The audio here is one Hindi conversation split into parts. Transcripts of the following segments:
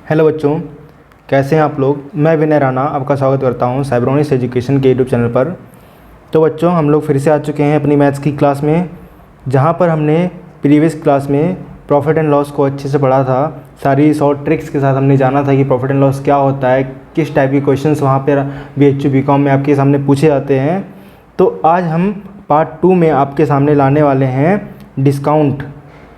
हेलो बच्चों, कैसे हैं आप लोग। मैं विनय राणा आपका स्वागत करता हूं साइब्रोनिक्स एजुकेशन के यूट्यूब चैनल पर। तो बच्चों, हम लोग फिर से आ चुके हैं अपनी मैथ्स की क्लास में, जहां पर हमने प्रीवियस क्लास में प्रॉफिट एंड लॉस को अच्छे से पढ़ा था। सारी शॉर्ट ट्रिक्स के साथ हमने जाना था कि प्रॉफिट एंड लॉस क्या होता है, किस टाइप के क्वेश्चंस वहाँ पर BHU BCom में आपके सामने पूछे जाते हैं। तो आज हम पार्ट 2 में आपके सामने लाने वाले हैं डिस्काउंट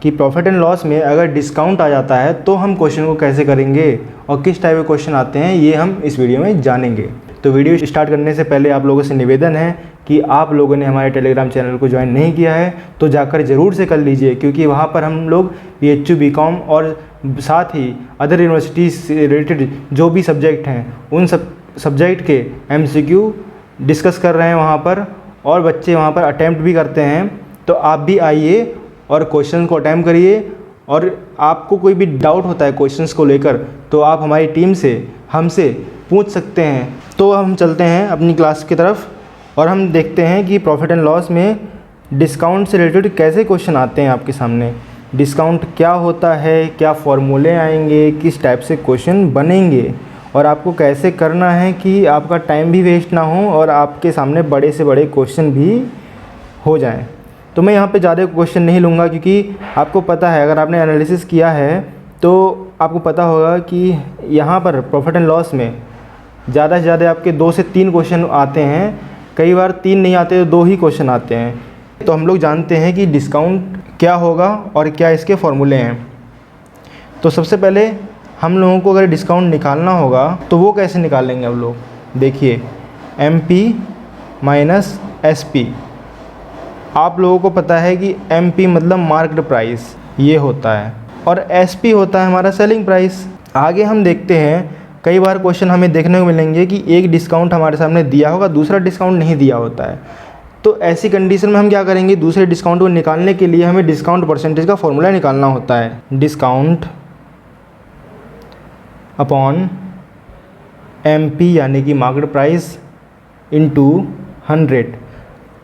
कि प्रॉफिट एंड लॉस में अगर डिस्काउंट आ जाता है तो हम क्वेश्चन को कैसे करेंगे और किस टाइप के क्वेश्चन आते हैं, ये हम इस वीडियो में जानेंगे। तो वीडियो स्टार्ट करने से पहले आप लोगों से निवेदन है कि आप लोगों ने हमारे टेलीग्राम चैनल को ज्वाइन नहीं किया है तो जाकर ज़रूर से कर लीजिए, क्योंकि वहाँ पर हम लोग BHU BCom और साथ ही अदर यूनिवर्सिटीज़ से रिलेटेड जो भी सब्जेक्ट हैं उन सब सब्जेक्ट के MCQ डिस्कस कर रहे हैं वहाँ पर, और बच्चे वहाँ पर अटैम्प्ट भी करते हैं। तो आप भी आइए और क्वेश्चन को अटैम्प्ट करिए, और आपको कोई भी डाउट होता है क्वेश्चंस को लेकर तो आप हमारी टीम से हमसे पूछ सकते हैं। तो हम चलते हैं अपनी क्लास की तरफ और हम देखते हैं कि प्रॉफिट एंड लॉस में डिस्काउंट से रिलेटेड कैसे क्वेश्चन आते हैं आपके सामने। डिस्काउंट क्या होता है, क्या फॉर्मूले आएंगे, किस टाइप से क्वेश्चन बनेंगे और आपको कैसे करना है कि आपका टाइम भी वेस्ट ना हो और आपके सामने बड़े से बड़े क्वेश्चन भी हो जाएं। तो मैं यहाँ पे ज़्यादा क्वेश्चन नहीं लूँगा, क्योंकि आपको पता है, अगर आपने एनालिसिस किया है तो आपको पता होगा कि यहाँ पर प्रॉफिट एंड लॉस में ज़्यादा से ज़्यादा आपके 2 से 3 क्वेश्चन आते हैं। कई बार 3 नहीं आते तो 2 ही क्वेश्चन आते हैं। तो हम लोग जानते हैं कि डिस्काउंट क्या होगा और क्या इसके फॉर्मूले हैं। तो सबसे पहले हम लोगों को अगर डिस्काउंट निकालना होगा तो वो कैसे निकालेंगे हम लोग। देखिए, MP माइनस SP। आप लोगों को पता है कि MP मतलब मार्केट प्राइस ये होता है और SP होता है हमारा सेलिंग प्राइस। आगे हम देखते हैं, कई बार क्वेश्चन हमें देखने को मिलेंगे कि एक डिस्काउंट हमारे सामने दिया होगा, दूसरा डिस्काउंट नहीं दिया होता है। तो ऐसी कंडीशन में हम क्या करेंगे, दूसरे डिस्काउंट को निकालने के लिए हमें डिस्काउंट परसेंटेज का फॉर्मूला निकालना होता है। डिस्काउंट अपॉन MP यानी कि मार्केट प्राइस इनटू 100।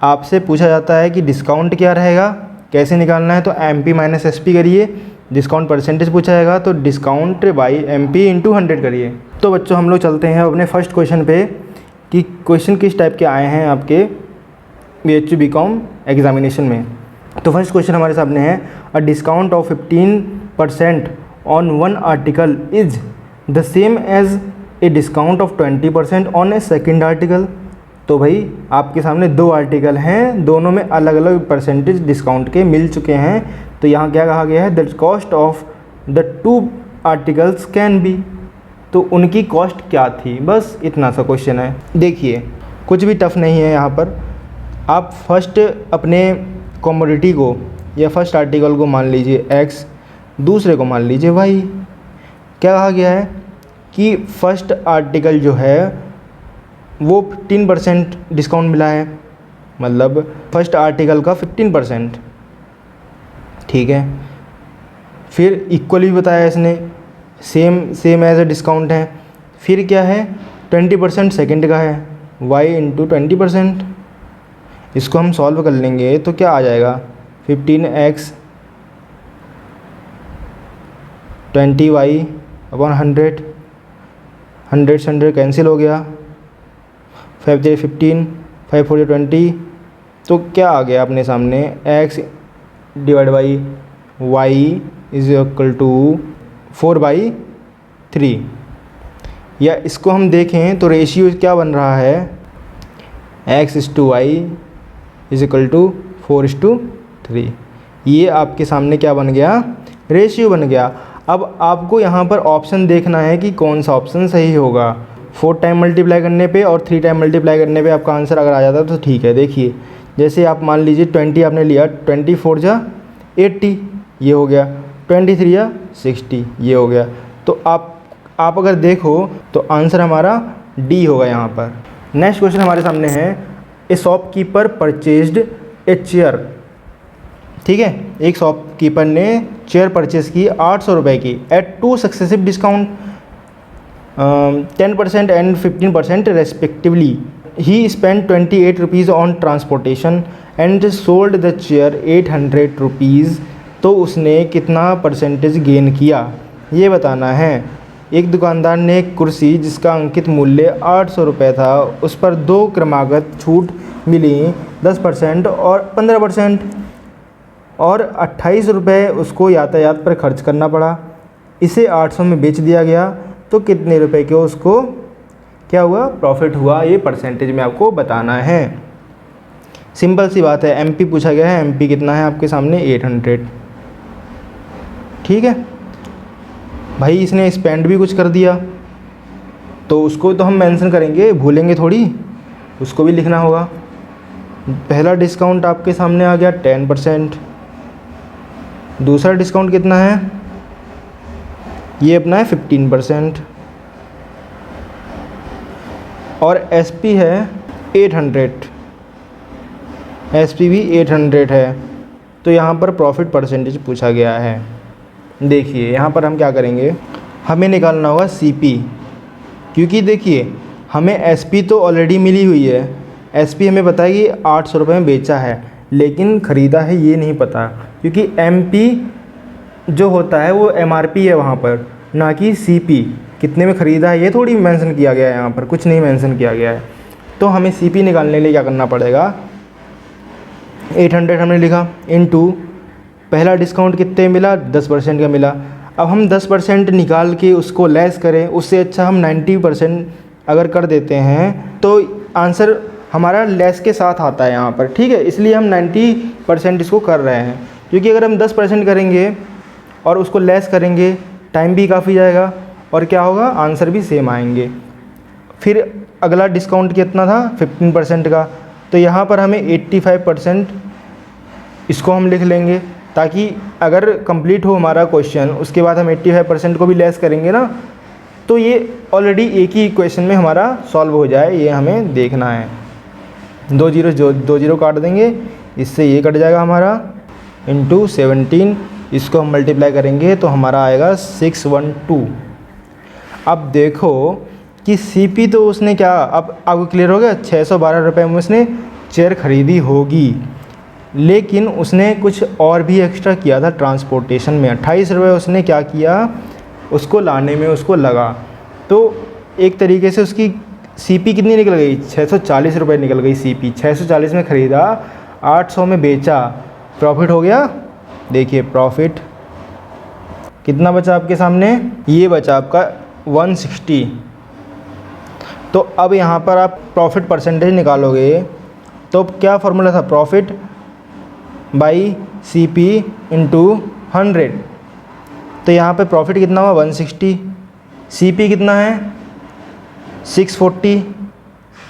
आपसे पूछा जाता है कि डिस्काउंट क्या रहेगा, कैसे निकालना है, तो MP माइनस SP करिए। डिस्काउंट परसेंटेज पूछा जाएगा तो डिस्काउंट बाई MP इंटू 100 करिए। तो बच्चों, हम लोग चलते हैं अपने फर्स्ट क्वेश्चन पे कि क्वेश्चन किस टाइप के आए हैं आपके BHU BCom एग्जामिनेशन में। तो फर्स्ट क्वेश्चन हमारे सामने है, a discount of 15% on one article is the same as a discount of 20% on a second article. तो भाई आपके सामने 2 आर्टिकल हैं, दोनों में अलग अलग परसेंटेज डिस्काउंट के मिल चुके हैं। तो यहाँ क्या कहा गया है, the cost of the 2 articles can be. तो उनकी कॉस्ट क्या थी, बस इतना सा क्वेश्चन है। देखिए, कुछ भी टफ नहीं है यहाँ पर। आप फर्स्ट अपने कमोडिटी को या फर्स्ट आर्टिकल को मान लीजिए X, दूसरे को मान लीजिए Y। क्या कहा गया है कि फर्स्ट आर्टिकल जो है वो 15% डिस्काउंट मिला है, मतलब फर्स्ट आर्टिकल का 15%, ठीक है। फिर इक्वली बताया इसने, सेम एज ए डिस्काउंट है। फिर क्या है, 20% सेकेंड का है, Y इंटू 20%। इसको हम सॉल्व कर लेंगे तो क्या आ जाएगा, 15X 20Y अपॉन 100। 100 से 100 कैंसिल हो गया, 5 × 15, 5 × 4 = 20। तो क्या आ गया अपने सामने, X divide by Y is equal to 4/3। या इसको हम देखें तो रेशियो क्या बन रहा है, X/Y इज इक्वल टू 4/3। ये आपके सामने क्या बन गया, रेशियो बन गया। अब आपको यहाँ पर ऑप्शन देखना है कि कौन सा ऑप्शन सही होगा। 4 टाइम मल्टीप्लाई करने पे और 3 टाइम मल्टीप्लाई करने पे आपका आंसर अगर आ जाता है तो ठीक है। देखिए, जैसे आप मान लीजिए 20 आपने लिया, 24 × 80 ये हो गया, 23 या 60 ये हो गया। तो आप अगर देखो तो आंसर हमारा D होगा यहाँ पर। नेक्स्ट क्वेश्चन हमारे सामने है, ए शॉपकीपर परचेज्ड ए चेयर। ठीक है, एक शॉपकीपर ने चेयर परचेज की 800 रुपये की at 2 successive discount 10% and 15% respectively. He spend 28 rupees on transportation and sold the chair 800 rupees. तो उसने कितना परसेंटेज गेन किया ये बताना है। एक दुकानदार ने एक कुर्सी जिसका अंकित मूल्य 800 रुपये था, उस पर 2 क्रमागत छूट मिली 10% और 15% और 28 रुपये उसको यातायात पर खर्च करना पड़ा। इसे 800 में बेच दिया गया तो कितने रुपए के उसको क्या हुआ, प्रॉफिट हुआ। ये परसेंटेज में आपको बताना है। सिंपल सी बात है, एमपी पूछा गया है। एमपी कितना है आपके सामने, 800। ठीक है भाई, इसने स्पेंड भी कुछ कर दिया तो उसको तो हम मेंशन करेंगे, भूलेंगे थोड़ी, उसको भी लिखना होगा। पहला डिस्काउंट आपके सामने आ गया 10%। दूसरा डिस्काउंट कितना है, ये अपना है 15%। और एसपी है 800, एसपी भी 800 है। तो यहाँ पर प्रॉफिट परसेंटेज पूछा गया है। देखिए यहाँ पर हम क्या करेंगे, हमें निकालना होगा सीपी, क्योंकि देखिए हमें एसपी तो ऑलरेडी मिली हुई है। एसपी हमें पता है कि 800 रुपये में बेचा है, लेकिन ख़रीदा है ये नहीं पता, क्योंकि एमपी जो होता है वो एमआरपी है वहाँ पर, ना कि सीपी। कितने में ख़रीदा है ये थोड़ी मेंशन किया गया है, यहाँ पर कुछ नहीं मेंशन किया गया है। तो हमें सीपी निकालने के लिए क्या करना पड़ेगा, 800 हमने लिखा इनटू पहला डिस्काउंट कितने मिला, 10% का मिला। अब हम 10% निकाल के उसको लेस करें, उससे अच्छा हम 90% अगर कर देते हैं तो आंसर हमारा लेस के साथ आता है यहाँ पर। ठीक है, इसलिए हम 90% इसको कर रहे हैं, क्योंकि अगर हम 10% करेंगे और उसको लेस करेंगे, टाइम भी काफ़ी जाएगा और क्या होगा, आंसर भी सेम आएंगे। फिर अगला डिस्काउंट कितना था, 15% का, तो यहाँ पर हमें 85% इसको हम लिख लेंगे, ताकि अगर कंप्लीट हो हमारा क्वेश्चन उसके बाद हम 85% को भी लेस करेंगे ना, तो ये ऑलरेडी एक ही क्वेश्चन में हमारा सॉल्व हो जाए, ये हमें देखना है। 2 जीरो काट देंगे, इससे ये कट जाएगा हमारा, इंटू 17, इसको हम मल्टीप्लाई करेंगे तो हमारा आएगा 612। अब देखो कि सीपी तो उसने क्या, अब आपको क्लियर हो गया, 612 रुपये में उसने चेयर ख़रीदी होगी, लेकिन उसने कुछ और भी एक्स्ट्रा किया था ट्रांसपोर्टेशन में। 28 रुपये उसने क्या किया, उसको लाने में उसको लगा। तो एक तरीके से उसकी सीपी कितनी निकल गई, 640 रुपये निकल गई सीपी। 640 में ख़रीदा, 800 में बेचा, प्रॉफिट हो गया। देखिए प्रॉफिट कितना बचा आपके सामने, ये बचा आपका 160। तो अब यहाँ पर आप प्रॉफिट परसेंटेज निकालोगे तो क्या फार्मूला था, प्रॉफिट बाई सीपी इंटू 100। तो यहाँ पे प्रॉफिट कितना हुआ, 160, सीपी कितना है 640,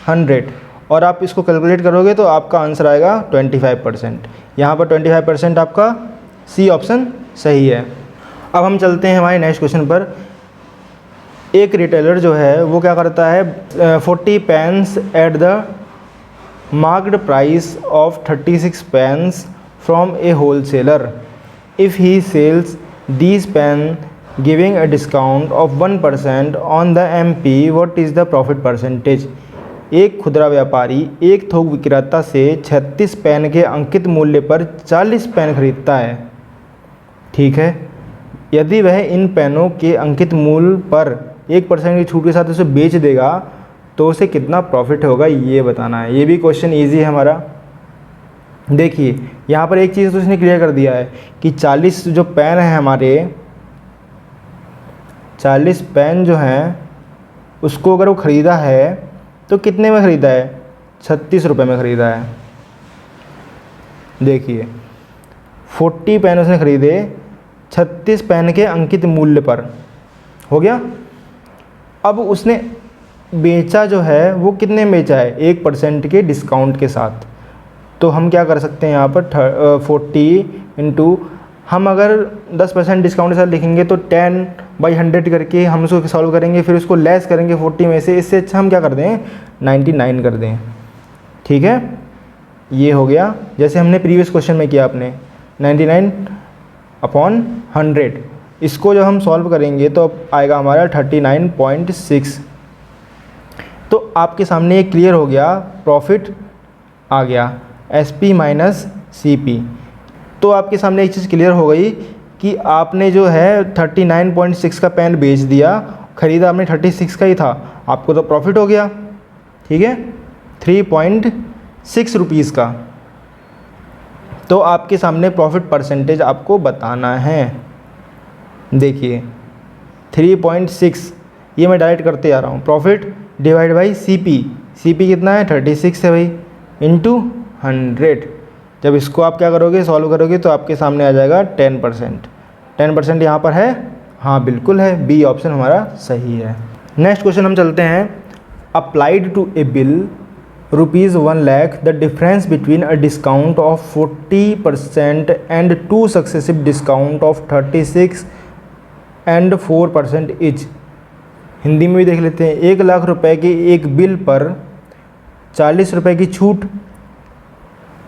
100, और आप इसको कैलकुलेट करोगे तो आपका आंसर आएगा 25%। यहाँ पर 25% आपका सी ऑप्शन सही है। अब हम चलते हैं हमारे नेक्स्ट क्वेश्चन पर। एक रिटेलर जो है वो क्या करता है, 40 pens at the marked price of 36 pens from a wholesaler. If he sells these pen giving a discount of 1% on the MP, what is the profit percentage? एक खुदरा व्यापारी एक थोक विक्रेता से 36 पेन के अंकित मूल्य पर 40 पेन खरीदता है। ठीक है, यदि वह इन पेनों के अंकित मूल्य पर 1% की छूट के साथ उसे बेच देगा तो उसे कितना प्रॉफिट होगा, ये बताना है। ये भी क्वेश्चन ईजी है हमारा। देखिए यहाँ पर एक चीज़ तो इसने क्लियर कर दिया है कि 40 जो पेन है हमारे, 40 पेन जो हैं उसको अगर वो ख़रीदा है तो कितने में ख़रीदा है, 36 रुपये में ख़रीदा है। देखिए 40 पेन उसने ख़रीदे 36 पेन के अंकित मूल्य पर, हो गया। अब उसने बेचा जो है वो कितने में बेचा है, 1% के डिस्काउंट के साथ। तो हम क्या कर सकते हैं यहाँ पर 40 इंटू, हम अगर 10% डिस्काउंट के साथ लिखेंगे तो 10/100 करके हम उसको सॉल्व करेंगे, फिर उसको लेस करेंगे 40 में से। इससे अच्छा हम क्या कर दें, 99 कर दें। ठीक है, ये हो गया जैसे हमने प्रीवियस क्वेश्चन में किया अपने 99/100। इसको जब हम सॉल्व करेंगे तो आएगा हमारा 39.6। तो आपके सामने ये क्लियर हो गया, प्रॉफिट आ गया एसपी माइनस सीपी। तो आपके सामने एक चीज़ क्लियर हो गई कि आपने जो है 39.6 का पेन बेच दिया, ख़रीदा आपने 36 का ही था, आपको तो प्रॉफिट हो गया, ठीक है, 3.6 रुपीज़ का। तो आपके सामने प्रॉफिट परसेंटेज आपको बताना है। देखिए 3.6, ये मैं डायरेक्ट करते आ रहा हूँ, प्रॉफिट डिवाइड बाई सीपी कितना है 36 है भाई, इंटू 100। जब इसको आप क्या करोगे, सॉल्व करोगे तो आपके सामने आ जाएगा 10%। 10% यहाँ पर है, हाँ बिल्कुल है, बी ऑप्शन हमारा सही है। नेक्स्ट क्वेश्चन हम चलते हैं। Applied to a bill ₹1 lakh, the difference between a discount of 40% and 2 successive discount of 36 and 4% is. Hindi में भी देख लेते हैं। 1 लाख रुपए के एक बिल पर 40 रुपये की छूट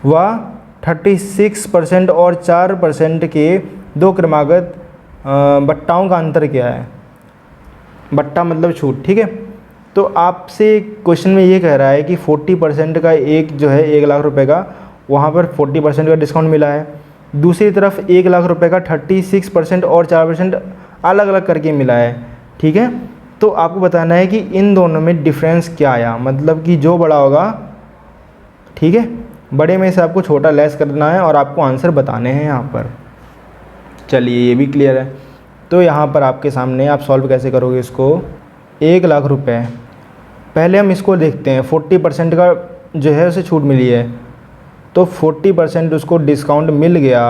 व 36% और 4% के दो क्रमागत बट्टाओं का अंतर क्या है। बट्टा मतलब छूट, ठीक है। तो आपसे क्वेश्चन में ये कह रहा है कि 40% का एक जो है 1 लाख रुपए का, वहाँ पर 40% का डिस्काउंट मिला है। दूसरी तरफ 1 लाख रुपए का 36% और 4% अलग अलग करके मिला है, ठीक है। तो आपको बताना है कि इन दोनों में डिफरेंस क्या आया, मतलब कि जो बड़ा होगा, ठीक है, बड़े में से आपको छोटा लेस करना है और आपको आंसर बताने हैं यहाँ पर। चलिए ये भी क्लियर है। तो यहाँ पर आपके सामने आप सॉल्व कैसे करोगे इसको। 1 लाख रुपए, पहले हम इसको देखते हैं। 40% का जो है उसे छूट मिली है, तो 40% उसको डिस्काउंट मिल गया।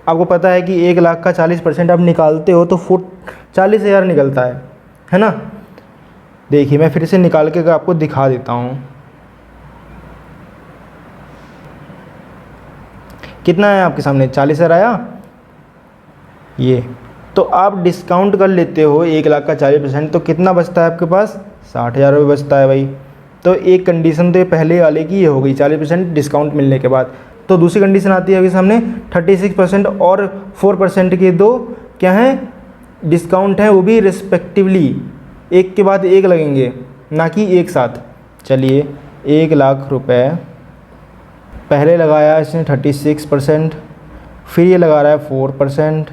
आपको पता है कि 1 लाख का 40% आप निकालते हो तो 40,000 निकलता है ना। देखिए मैं फिर से निकाल के आपको दिखा देता हूँ। कितना है आपके सामने, 40,000 आया ये। तो आप डिस्काउंट कर लेते हो 1 लाख का 40%, तो कितना बचता है आपके पास, 60,000 रुपये बचता है भाई। तो एक कंडीशन तो ये पहले वाले की ये हो गई 40% डिस्काउंट मिलने के बाद। तो दूसरी कंडीशन आती है आपके सामने 36% और 4% के दो क्या हैं डिस्काउंट हैं, वो भी रिस्पेक्टिवली एक के बाद एक लगेंगे, ना कि एक साथ। चलिए 1 लाख रुपए पहले लगाया इसने 36%, फिर ये लगा रहा है 4%,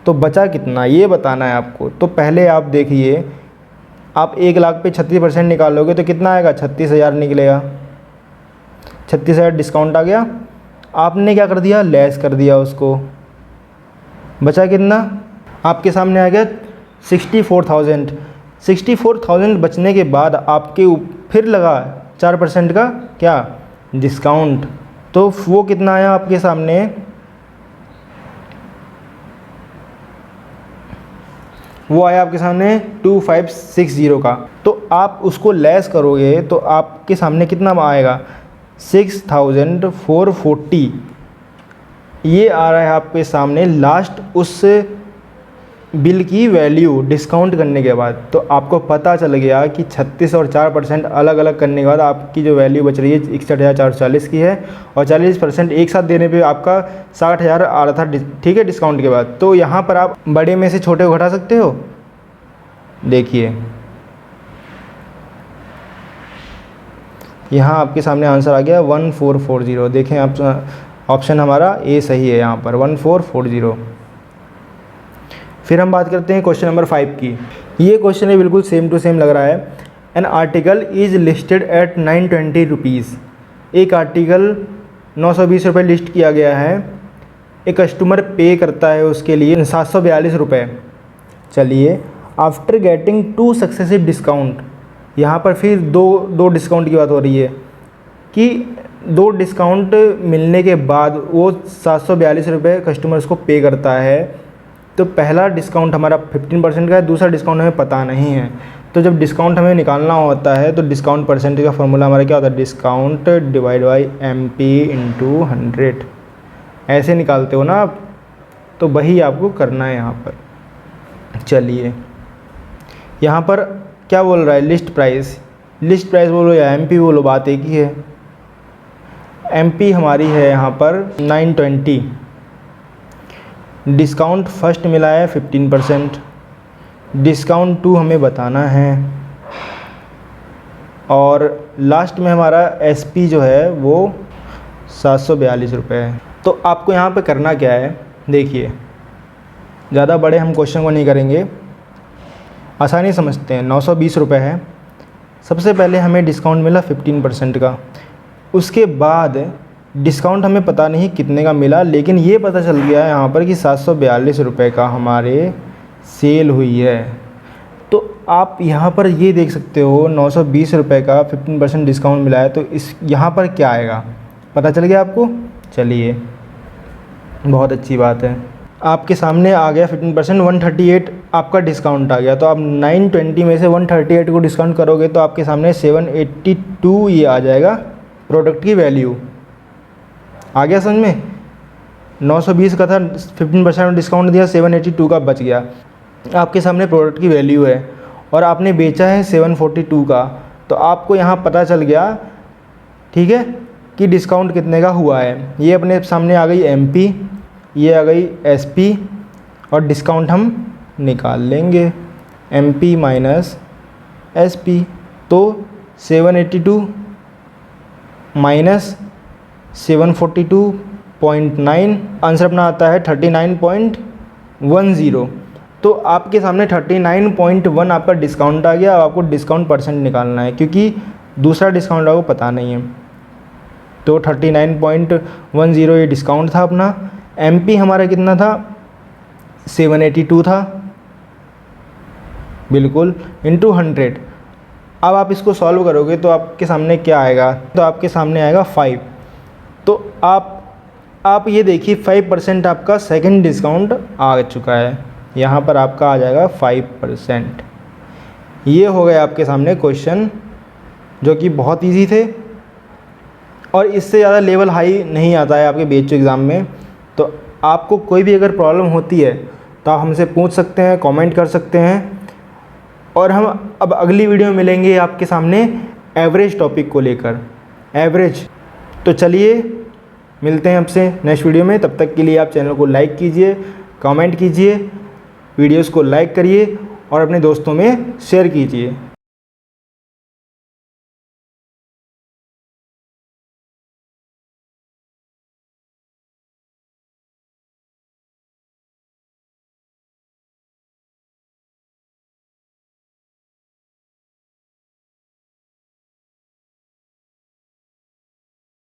तो बचा कितना ये बताना है आपको। तो पहले आप देखिए, आप 1 लाख पे 36% निकालोगे तो कितना आएगा, 36,000 निकलेगा। 36,000 डिस्काउंट आ गया, आपने क्या कर दिया, लेस कर दिया उसको, बचा कितना आपके सामने आ गया 64,000। 64,000 बचने के बाद आपके फिर लगा 4% का क्या डिस्काउंट, तो वो कितना आया आपके सामने, वो आया आपके सामने 2560 का। तो आप उसको लेस करोगे तो आपके सामने कितना आएगा, 6440। ये आ रहा है आपके सामने लास्ट उस बिल की वैल्यू डिस्काउंट करने के बाद। तो आपको पता चल गया कि 36 और 4% अलग अलग करने के बाद आपकी जो वैल्यू बच रही है 61,440 की है, और 40% एक साथ देने पे आपका 60,000 आ रहा था, ठीक है, डिस्काउंट के बाद। तो यहाँ पर आप बड़े में से छोटे को घटा सकते हो। देखिए यहाँ आपके सामने आंसर आ गया 1440। देखें आप, ऑप्शन हमारा ए सही है यहाँ पर 1440। फिर हम बात करते हैं क्वेश्चन नंबर 5 की। ये क्वेश्चन है बिल्कुल सेम टू सेम लग रहा है। An article is listed at 920 rupees. एक आर्टिकल 920 रुपये लिस्ट किया गया है, एक कस्टमर पे करता है उसके लिए 742 रुपये। चलिए आफ्टर गेटिंग 2 सक्सेसिव डिस्काउंट, यहाँ पर फिर दो डिस्काउंट की बात हो रही है कि 2 डिस्काउंट मिलने के बाद वो 742 रुपये कस्टमर्स को पे करता है। तो पहला डिस्काउंट हमारा 15% का है, दूसरा डिस्काउंट हमें पता नहीं है। तो जब डिस्काउंट हमें निकालना होता है तो डिस्काउंट परसेंटेज का फॉर्मूला हमारा क्या होता है, discount divide by MP into 100। ऐसे निकालते हो ना आप, तो वही आपको करना है यहाँ पर। चलिए यहाँ पर क्या बोल रहा है, लिस्ट प्राइस बोलो या MP बोलो, बात एक ही है। MP हमारी है यहाँ पर 920, डिस्काउंट फर्स्ट मिला है 15%, डिस्काउंट 2 हमें बताना है, और लास्ट में हमारा SP जो है वो 742 रुपये है। तो आपको यहाँ पे करना क्या है, देखिए ज़्यादा बड़े हम क्वेश्चन को नहीं करेंगे। आसानी समझते हैं। 920 रुपये है। सबसे पहले हमें डिस्काउंट मिला 15% का, उसके बाद डिस्काउंट हमें पता नहीं कितने का मिला, लेकिन ये पता चल गया है यहाँ पर कि 742 रुपये का हमारे सेल हुई है। तो आप यहाँ पर ये देख सकते हो 920 रुपये का 15% डिस्काउंट मिला है, तो इस यहाँ पर क्या आएगा पता चल गया आपको। चलिए, बहुत अच्छी बात है। आपके सामने आ गया 15%, 138 आपका डिस्काउंट आ गया। तो आप 920 में से 138 को डिस्काउंट करोगे तो आपके सामने 782 ये आ जाएगा प्रोडक्ट की वैल्यू। आ गया समझ में। 920 का था, 15% डिस्काउंट दिया, 782 का बच गया। आपके सामने प्रोडक्ट की वैल्यू है और आपने बेचा है 742 का, तो आपको यहाँ पता चल गया, ठीक है, कि डिस्काउंट कितने का हुआ है। ये अपने सामने आ गई MP, ये आ गई SP और डिस्काउंट हम निकाल लेंगे MP माइनस SP। तो 782 माइनस 742.9, आंसर अपना आता है 39.10। तो आपके सामने 39.1 आपका डिस्काउंट आ गया। अब आपको डिस्काउंट परसेंट निकालना है, क्योंकि दूसरा डिस्काउंट आपको पता नहीं है। तो 39.10 ये डिस्काउंट था अपना। MP हमारा कितना था, 782 था, बिल्कुल, इंटू 100। अब आप इसको सॉल्व करोगे तो आपके सामने क्या आएगा, तो आपके सामने आएगा 5। तो आप ये देखिए 5% आपका सेकंड डिस्काउंट आ चुका है। यहाँ पर आपका आ जाएगा 5%। ये हो गए आपके सामने क्वेश्चन, जो कि बहुत इजी थे और इससे ज़्यादा लेवल हाई नहीं आता है आपके BHU एग्ज़ाम में। तो आपको कोई भी अगर प्रॉब्लम होती है तो आप हमसे पूछ सकते हैं, कमेंट कर सकते हैं। और हम अब अगली वीडियो में मिलेंगे आपके सामने एवरेज टॉपिक को लेकर, एवरेज। तो चलिए मिलते हैं आपसे नेक्स्ट वीडियो में। तब तक के लिए आप चैनल को लाइक कीजिए, कमेंट कीजिए, वीडियोस को लाइक करिए और अपने दोस्तों में शेयर कीजिए।